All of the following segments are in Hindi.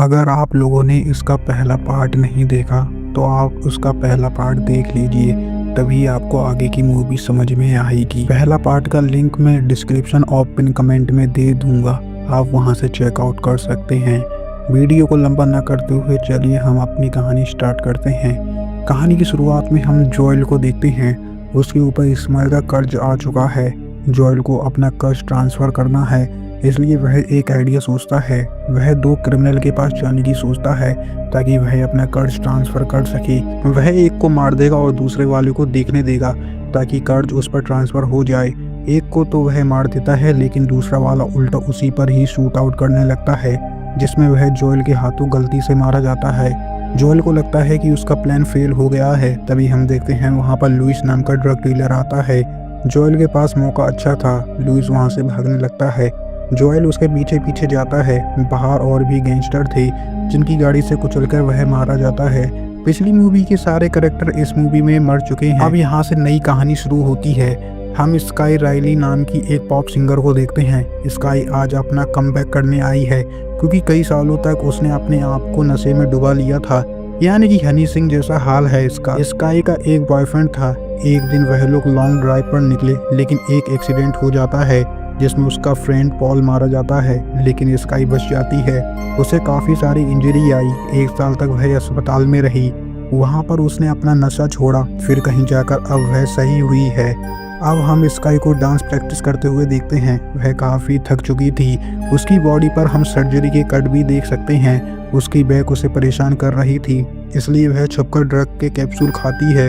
अगर आप लोगों ने इसका पहला पार्ट नहीं देखा तो आप उसका पहला पार्ट देख लीजिए, तभी आपको आगे की मूवी समझ में आएगी। पहला पार्ट का लिंक मैं डिस्क्रिप्शन और पिन कमेंट में दे दूंगा, आप वहां से चेकआउट कर सकते हैं। वीडियो को लंबा न करते हुए चलिए हम अपनी कहानी स्टार्ट करते हैं। कहानी की शुरुआत में हम जोएल को देखते हैं। उसके ऊपर इस्माइल का कर्ज आ चुका है। जोएल को अपना कर्ज ट्रांसफ़र करना है, इसलिए वह एक आइडिया सोचता है। वह दो क्रिमिनल के पास जाने की सोचता है ताकि वह अपना कर्ज ट्रांसफ़र कर सके। वह एक को मार देगा और दूसरे वाले को देखने देगा ताकि कर्ज उस पर ट्रांसफ़र हो जाए। एक को तो वह मार देता है, लेकिन दूसरा वाला उल्टा उसी पर ही शूट आउट करने लगता है, जिसमें वह जोएल के हाथों गलती से मारा जाता है। जोएल को लगता है कि उसका प्लान फेल हो गया है। तभी हम देखते हैं वहाँ पर लुइस नाम का ड्रग डीलर आता है। जोएल के पास मौका अच्छा था, लुइस वहाँ से भागने लगता है। जोएल उसके पीछे पीछे जाता है। बाहर और भी गैंगस्टर थे जिनकी गाड़ी से कुचलकर वह मारा जाता है। पिछली मूवी के सारे कैरेक्टर इस मूवी में मर चुके हैं। अब यहाँ से नई कहानी शुरू होती है। हम स्काई राइली नाम की एक पॉप सिंगर को देखते हैं। स्काई आज अपना कमबैक करने आई है, क्योंकि कई सालों तक उसने अपने आप को नशे में डुबा लिया था, यानी कि हनी सिंह जैसा हाल है इसका। स्काई का एक बॉयफ्रेंड था। एक दिन वह लोग लॉन्ग ड्राइव पर निकले, लेकिन एक एक्सीडेंट हो जाता है जिसमें उसका फ्रेंड पॉल मारा जाता है, लेकिन स्काई बच जाती है। उसे काफ़ी सारी इंजरी आई। 1 साल तक वह अस्पताल में रही। वहाँ पर उसने अपना नशा छोड़ा, फिर कहीं जाकर अब वह सही हुई है। अब हम स्काई को डांस प्रैक्टिस करते हुए देखते हैं। वह काफ़ी थक चुकी थी। उसकी बॉडी पर हम सर्जरी के कट भी देख सकते हैं। उसकी बैक उसे परेशान कर रही थी, इसलिए वह छुपकर ड्रग के कैप्सूल खाती है,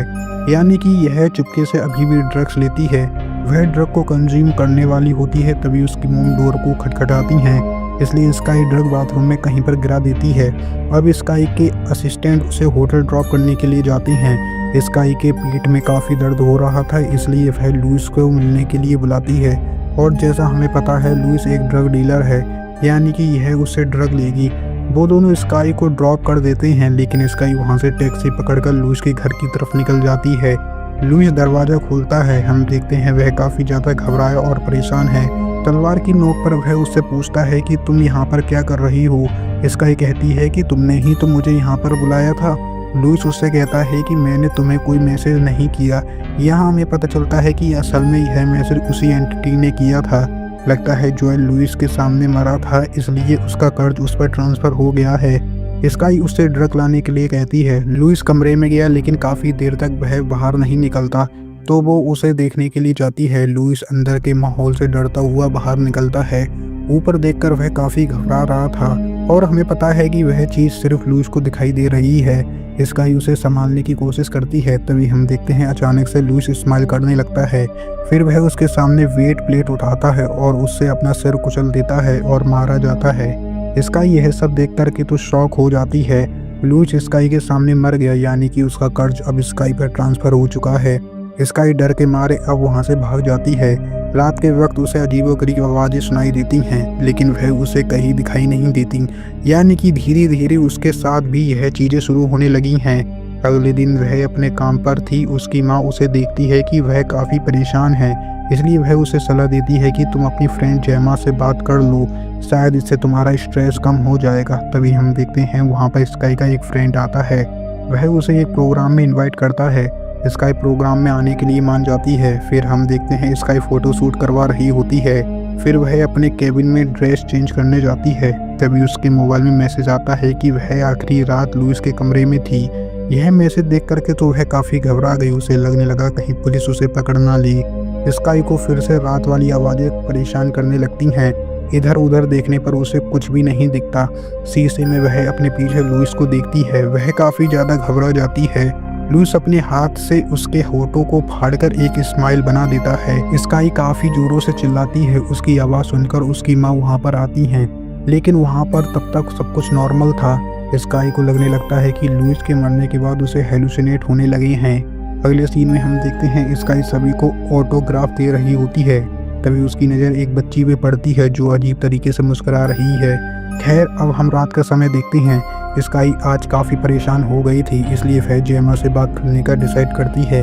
यानी कि यह चुपके से अभी भी ड्रग्स लेती है। वह ड्रग को कंज्यूम करने वाली होती है, तभी उसकी मोम डोर को खटखटाती हैं, इसलिए स्काई ड्रग बाथरूम में कहीं पर गिरा देती है। अब स्काई के असिस्टेंट उसे होटल ड्रॉप करने के लिए जाते हैं। स्काई के पेट में काफ़ी दर्द हो रहा था, इसलिए वह लुइस को मिलने के लिए बुलाती है। और जैसा हमें पता है, लुइस एक ड्रग डीलर है, यानी कि यह उससे ड्रग लेगी। वो दोनों स्काई को ड्रॉप कर देते हैं, लेकिन स्काई वहाँ से टैक्सी पकड़कर लुइस के घर की तरफ निकल जाती है। लुइस दरवाज़ा खोलता है। हम देखते हैं वह काफ़ी ज़्यादा घबराया और परेशान है। तलवार की नोक पर वह उससे पूछता है कि तुम यहाँ पर क्या कर रही हो। स्काई कहती है कि तुमने ही तो मुझे यहाँ पर बुलाया था। लुइस उससे कहता है कि मैंने तुम्हें कोई मैसेज नहीं किया। यहाँ हमें पता चलता है कि असल में यह मैसेज उसी एंटिटी ने किया था। लगता है जोएल लुइस के सामने मरा था, इसलिए उसका कर्ज उस पर ट्रांसफ़र हो गया है। स्काई उससे ड्रग लाने के लिए कहती है। लुइस कमरे में गया, लेकिन काफ़ी देर तक वह बाहर नहीं निकलता, तो वो उसे देखने के लिए जाती है। लुइस अंदर के माहौल से डरता हुआ बाहर निकलता है। ऊपर देखकर वह काफ़ी घबरा रहा था, और हमें पता है कि वह चीज़ सिर्फ लुइस को दिखाई दे रही है। स्काई उसे संभालने की कोशिश करती है। तभी हम देखते हैं अचानक से लुइस स्माइल करने लगता है। फिर वह उसके सामने वेट प्लेट उठाता है और उससे अपना सिर कुचल देता है और मारा जाता है। स्काई यह सब देख कर के तो शॉक हो जाती है। लुइस स्काई के सामने मर गया, यानी कि उसका कर्ज अब स्काई पर ट्रांसफ़र हो चुका है। स्काई डर के मारे अब वहाँ से भाग जाती है। रात के वक्त उसे अजीबोगरीब आवाज़ें सुनाई देती हैं, लेकिन वह उसे कहीं दिखाई नहीं देती, यानी कि धीरे धीरे उसके साथ भी यह चीज़ें शुरू होने लगी हैं। अगले दिन वह अपने काम पर थी। उसकी माँ उसे देखती है कि वह काफ़ी परेशान है, इसलिए वह उसे सलाह देती है कि तुम अपनी फ्रेंड जेमा से बात कर लो, शायद इससे तुम्हारा स्ट्रेस कम हो जाएगा। तभी हम देखते हैं वहाँ पर स्काई का एक फ्रेंड आता है। वह उसे एक प्रोग्राम में इनवाइट करता है। स्काई प्रोग्राम में आने के लिए मान जाती है। फिर हम देखते हैं स्काई फ़ोटो शूट करवा रही होती है। फिर वह अपने केबिन में ड्रेस चेंज करने जाती है। तभी उसके मोबाइल में मैसेज आता है कि वह आखिरी रात लुइस के कमरे में थी। यह मैसेज देख करके तो वह काफ़ी घबरा गई। उसे लगने लगा कहीं पुलिस उसे पकड़ ना ली। स्काई को फिर से रात वाली आवाज़ें परेशान करने लगती हैं। इधर उधर देखने पर उसे कुछ भी नहीं दिखता। शीशे में वह अपने पीछे लुइस को देखती है। वह काफ़ी ज़्यादा घबरा जाती है। लुइस अपने हाथ से उसके होठों को फाड़कर एक स्माइल बना देता है। स्काई काफ़ी जोरों से चिल्लाती है। उसकी आवाज़ सुनकर उसकी माँ वहाँ पर आती हैं, लेकिन वहाँ पर तब तक सब कुछ नॉर्मल था। स्काई को लगने लगता है कि लुइस के मरने के बाद उसे हेलुसिनेट होने लगे हैं। अगले सीन में हम देखते हैं स्काई सभी को ऑटोग्राफ दे रही होती है। तभी उसकी नज़र एक बच्ची पे पड़ती है जो अजीब तरीके से मुस्कुरा रही है। खैर, अब हम रात का समय देखते हैं। स्काई आज काफ़ी परेशान हो गई थी, इसलिए वह जेमा से बात करने का डिसाइड करती है।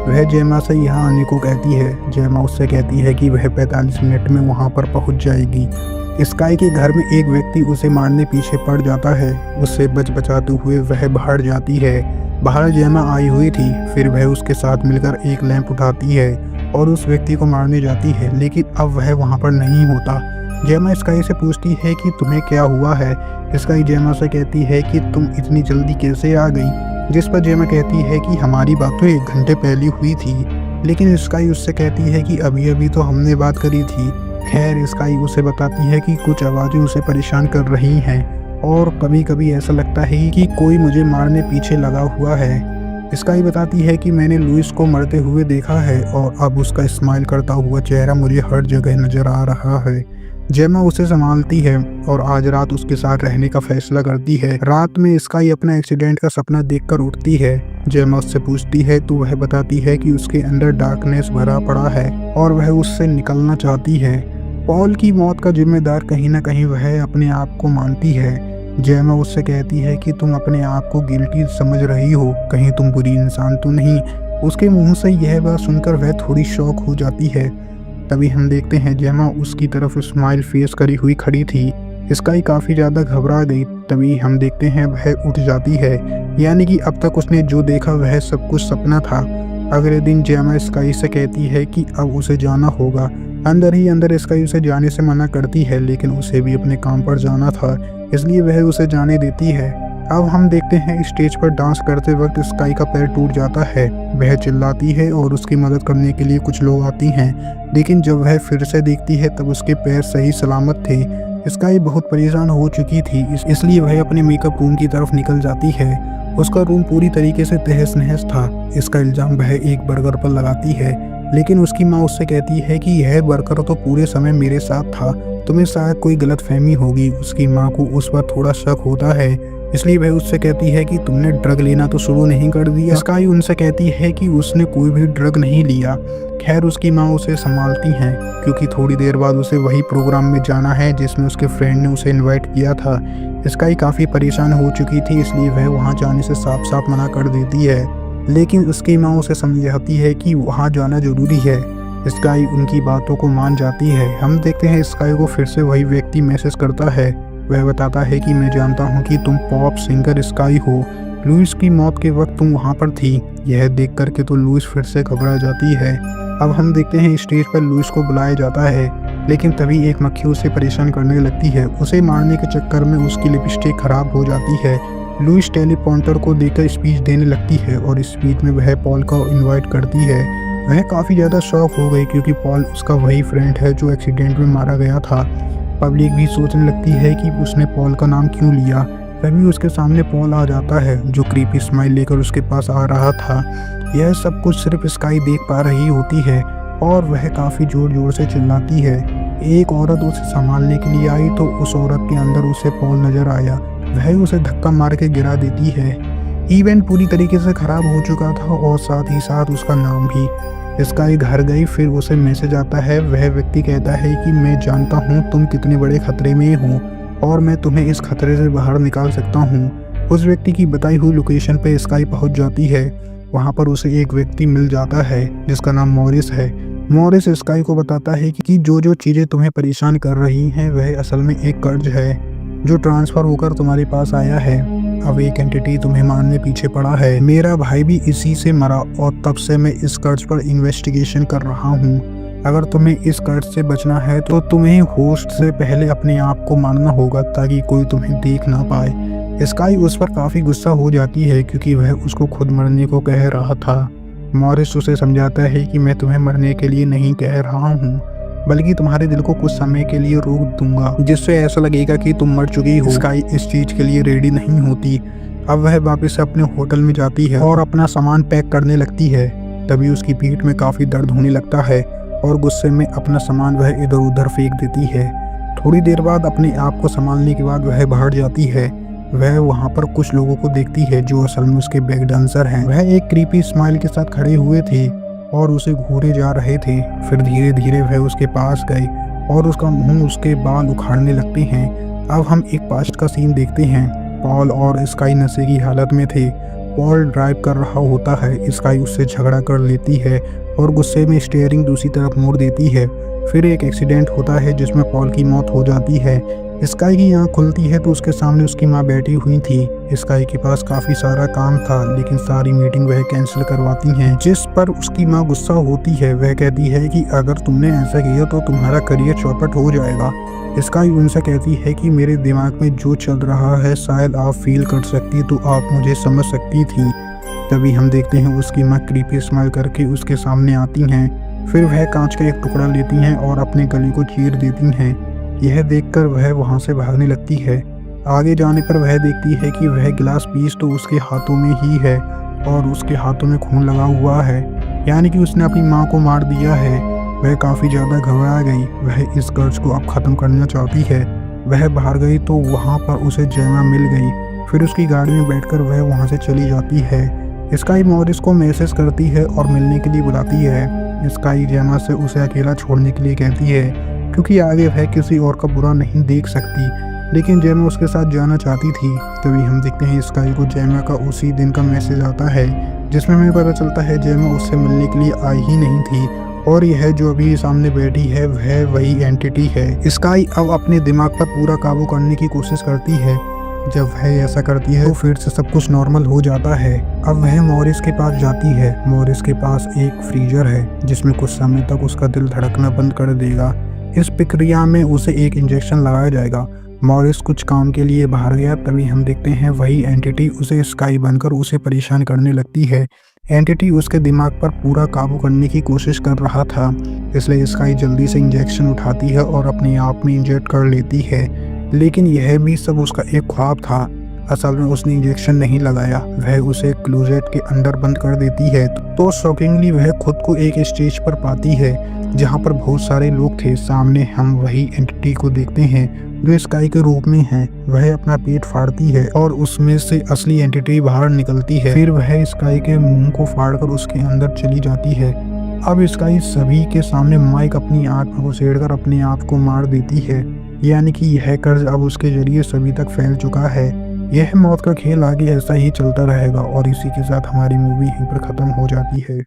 वह जेमा से यहाँ आने को कहती है। जेमा उससे कहती है कि वह 45 मिनट में वहाँ पर पहुँच जाएगी। स्काई के घर में एक व्यक्ति उसे मारने पीछे पड़ जाता है। उससे बचाते हुए वह बाहर जाती है। बाहर जेमा आई हुई थी। फिर वह उसके साथ मिलकर एक लैंप उठाती है और उस व्यक्ति को मारने जाती है, लेकिन अब वह वहाँ पर नहीं होता। जेमा स्काई से पूछती है कि तुम्हें क्या हुआ है। स्काई जेमा से कहती है कि तुम इतनी जल्दी कैसे आ गई, जिस पर जेमा कहती है कि हमारी बात तो 1 घंटे पहले हुई थी। लेकिन स्काई उससे कहती है कि अभी अभी तो हमने बात करी थी। खैर, स्काई उसे बताती है कि कुछ आवाज़ें उसे परेशान कर रही हैं और कभी कभी ऐसा लगता है कि कोई मुझे मारने पीछे लगा हुआ है। स्काई बताती है कि मैंने लुइस को मरते हुए देखा है और अब उसका स्माइल करता हुआ चेहरा मुझे हर जगह नजर आ रहा है। जेमा उसे संभालती है और आज रात उसके साथ रहने का फैसला करती है। रात में स्काई अपना एक्सीडेंट का सपना देखकर उठती है। जेमा उससे पूछती है तो वह बताती है कि उसके अंदर डार्कनेस भरा पड़ा है और वह उससे निकलना चाहती है। पॉल की मौत का जिम्मेदार कहीं ना कहीं वह अपने आप को मानती है। जेमा उससे कहती है कि तुम अपने आप को गिल्टी समझ रही हो, कहीं तुम बुरी इंसान तो नहीं। उसके मुंह से यह बात सुनकर वह थोड़ी शॉक हो जाती है। तभी हम देखते हैं जेमा उसकी तरफ स्माइल फेस करी हुई खड़ी थी। स्काई काफ़ी ज़्यादा घबरा गई। तभी हम देखते हैं वह उठ जाती है, यानी कि अब तक उसने जो देखा वह सब कुछ सपना था। अगले दिन जेमा स्काई से कहती है कि अब उसे जाना होगा। अंदर ही अंदर स्काई उसे जाने से मना करती है, लेकिन उसे भी अपने काम पर जाना था, इसलिए वह उसे जाने देती है। अब हम देखते हैं स्टेज पर डांस करते वक्त स्काई का पैर टूट जाता है। वह चिल्लाती है और उसकी मदद करने के लिए कुछ लोग आती हैं, लेकिन जब वह फिर से देखती है तब उसके पैर सही सलामत थे। स्काई बहुत परेशान हो चुकी थी, इसलिए वह अपने मेकअप रूम की तरफ निकल जाती है। उसका रूम पूरी तरीके से तहस नहस था। इसका इल्जाम वह एक वर्कर पर लगाती है, लेकिन उसकी माँ उससे कहती है कि यह वर्कर तो पूरे समय मेरे साथ था, तुम्हें शायद कोई गलतफहमी होगी। उसकी माँ को उस पर थोड़ा शक होता है, इसलिए वह उससे कहती है कि तुमने ड्रग लेना तो शुरू नहीं कर दिया। स्काई उनसे कहती है कि उसने कोई भी ड्रग नहीं लिया। खैर, उसकी माँ उसे संभालती हैं, क्योंकि थोड़ी देर बाद उसे वही प्रोग्राम में जाना है जिसमें उसके फ्रेंड ने उसे इनवाइट किया था। स्काई काफ़ी परेशान हो चुकी थी, इसलिए वह वहाँ जाने से साफ साफ मना कर देती है, लेकिन उसकी माँ उसे समझाती है कि वहाँ जाना जरूरी है। स्काई उनकी बातों को मान जाती है। हम देखते हैं स्काई को फिर से वही व्यक्ति मैसेज करता है। वह बताता है कि मैं जानता हूँ कि तुम पॉप सिंगर स्काई हो, लुइस की मौत के वक्त तुम वहाँ पर थी। यह देख करके तो लुइस फिर से घबरा जाती है। अब हम देखते हैं स्टेज पर लुइस को बुलाया जाता है, लेकिन तभी एक मक्खी उसे परेशान करने लगती है। उसे मारने के चक्कर में उसकी लिपस्टिक खराब हो जाती है। लुइस टेलीप्रॉम्प्टर को देकर स्पीच देने लगती है और स्पीच में वह पॉल को इनवाइट करती है। वह काफ़ी ज़्यादा शॉक हो गई, क्योंकि पॉल उसका वही फ्रेंड है जो एक्सीडेंट में मारा गया था। पब्लिक भी सोचने लगती है कि उसने पॉल का नाम क्यों लिया। तभी उसके सामने पॉल आ जाता है, जो क्रीपी स्माइल लेकर उसके पास आ रहा था। यह सब कुछ सिर्फ स्काई देख पा रही होती है और वह काफ़ी ज़ोर ज़ोर से चिल्लाती है। एक औरत उसे संभालने के लिए आई तो उस औरत के अंदर उसे पॉल नजर आया। वह उसे धक्का मार के गिरा देती है। इवेंट पूरी तरीके से खराब हो चुका था और साथ ही साथ उसका नाम भी। स्काई घर गई, फिर उसे मैसेज आता है। वह व्यक्ति कहता है कि मैं जानता हूँ तुम कितने बड़े खतरे में हो और मैं तुम्हें इस खतरे से बाहर निकाल सकता हूँ। उस व्यक्ति की बताई हुई लोकेशन पे स्काई पहुँच जाती है। वहाँ पर उसे एक व्यक्ति मिल जाता है जिसका नाम मॉरिस है। मॉरिस स्काई को बताता है कि जो चीज़ें तुम्हें परेशान कर रही हैं वह असल में एक कर्ज है जो ट्रांसफ़र होकर तुम्हारे पास आया है। अब एक एंटिटी तुम्हें मारने पीछे पड़ा है। मेरा भाई भी इसी से मरा और तब से मैं इस कर्ज पर इन्वेस्टिगेशन कर रहा हूँ। अगर तुम्हें इस कर्ज से बचना है तो तुम्हें होस्ट से पहले अपने आप को मारना होगा ताकि कोई तुम्हें देख ना पाए। स्काई उस पर काफ़ी गुस्सा हो जाती है, क्योंकि वह उसको खुद मरने को कह रहा था। मॉरिस उसे समझाता है कि मैं तुम्हें मरने के लिए नहीं कह रहा हूँ, बल्कि तुम्हारे दिल को कुछ समय के लिए रोक दूंगा, जिससे ऐसा लगेगा कि तुम मर चुकी हो। स्काई इस चीज के लिए रेडी नहीं होती। अब वह वापस अपने होटल में जाती है और अपना सामान पैक करने लगती है। तभी उसकी पीठ में काफी दर्द होने लगता है और गुस्से में अपना सामान वह इधर उधर फेंक देती है। थोड़ी देर बाद अपने आप को संभालने के बाद वह बाहर जाती है। वह वहाँ पर कुछ लोगों को देखती है जो असल में उसके बैक डांसर हैं। वह एक क्रीपी स्माइल के साथ खड़े हुए थे और उसे घूरे जा रहे थे। फिर धीरे धीरे वह उसके पास गए और उसका मुंह उसके बाल उखाड़ने लगते हैं। अब हम एक पास्ट का सीन देखते हैं। पॉल और स्काई नशे की हालत में थे। पॉल ड्राइव कर रहा होता है। स्काई उससे झगड़ा कर लेती है और गुस्से में स्टीयरिंग दूसरी तरफ मोड़ देती है। फिर एक एक्सीडेंट होता है जिसमें पॉल की मौत हो जाती है। स्काई की आँख खुलती है तो उसके सामने उसकी माँ बैठी हुई थी। स्काई के पास काफ़ी सारा काम था लेकिन सारी मीटिंग वह कैंसिल करवाती हैं, जिस पर उसकी माँ गुस्सा होती है। वह कहती है कि अगर तुमने ऐसा किया तो तुम्हारा करियर चौपट हो जाएगा। स्काई उनसे कहती है कि मेरे दिमाग में जो चल रहा है शायद आप फील कर सकती तो आप मुझे समझ सकती थी। तभी हम देखते हैं उसकी माँ क्रीपी स्माइल करके उसके सामने आती हैं। फिर वह कांच का एक टुकड़ा लेती हैं और अपने गले को चीर देती हैं। यह देखकर वह वहां से भागने लगती है। आगे जाने पर वह देखती है कि वह गिलास पीस तो उसके हाथों में ही है और उसके हाथों में खून लगा हुआ है, यानी कि उसने अपनी माँ को मार दिया है। वह काफ़ी ज़्यादा घबरा गई। वह इस कर्ज को अब ख़त्म करना चाहती है। वह बाहर गई तो वहाँ पर उसे जेमा मिल गई। फिर उसकी गाड़ी में बैठकर वह वहाँ से चली जाती है। स्काई मॉरिस को मैसेज करती है और मिलने के लिए बुलाती है। स्काई जेमा से उसे अकेला छोड़ने के लिए कहती है क्योंकि आगे वह किसी और का बुरा नहीं देख सकती, लेकिन जेमा उसके साथ जाना चाहती थी। तभी हम देखते हैं स्काई को जेमा का उसी दिन का मैसेज आता है जिसमें हमें पता चलता है जेमा उससे मिलने के लिए आई ही नहीं थी और यह जो अभी सामने बैठी है वह वही एंटिटी है। स्काई अब अपने दिमाग पर पूरा काबू करने की कोशिश करती है। जब वह ऐसा करती है तो फिर से सब कुछ नॉर्मल हो जाता है। अब वह मॉरिस के पास जाती है। मॉरिस के पास एक फ्रीजर है जिसमें कुछ समय तक उसका दिल धड़कना बंद कर देगा। इस प्रक्रिया में उसे एक इंजेक्शन लगाया जाएगा। मॉरिस कुछ काम के लिए बाहर गया, तभी हम देखते हैं वही एंटिटी उसे स्काई बनकर उसे परेशान करने लगती है। एंटिटी उसके दिमाग पर पूरा काबू करने की कोशिश कर रहा था, इसलिए स्काई जल्दी से इंजेक्शन उठाती है और अपने आप में इंजेक्ट कर लेती है। लेकिन यह भी सब उसका एक ख्वाब था। असल में उसने इंजेक्शन नहीं लगाया, वह उसे क्लोजेट के अंदर बंद कर देती है। तो शॉकिंगली वह खुद को एक स्टेज पर पाती है जहां पर बहुत सारे लोग थे। सामने हम वही एंटिटी को देखते हैं जो स्काई के रूप में है। वह अपना पेट फाड़ती है और उसमें से असली एंटिटी बाहर निकलती है। फिर वह स्काई के मुंह को फाड़कर उसके अंदर चली जाती है। अब स्काई सभी के सामने माइक अपनी आंख में घुसेड़कर अपने आप को मार देती है, यानी कि यह कर्ज अब उसके जरिए सभी तक फैल चुका है। यह मौत का खेल आगे ऐसा ही चलता रहेगा और इसी के साथ हमारी मूवी यहीं पर ख़त्म हो जाती है।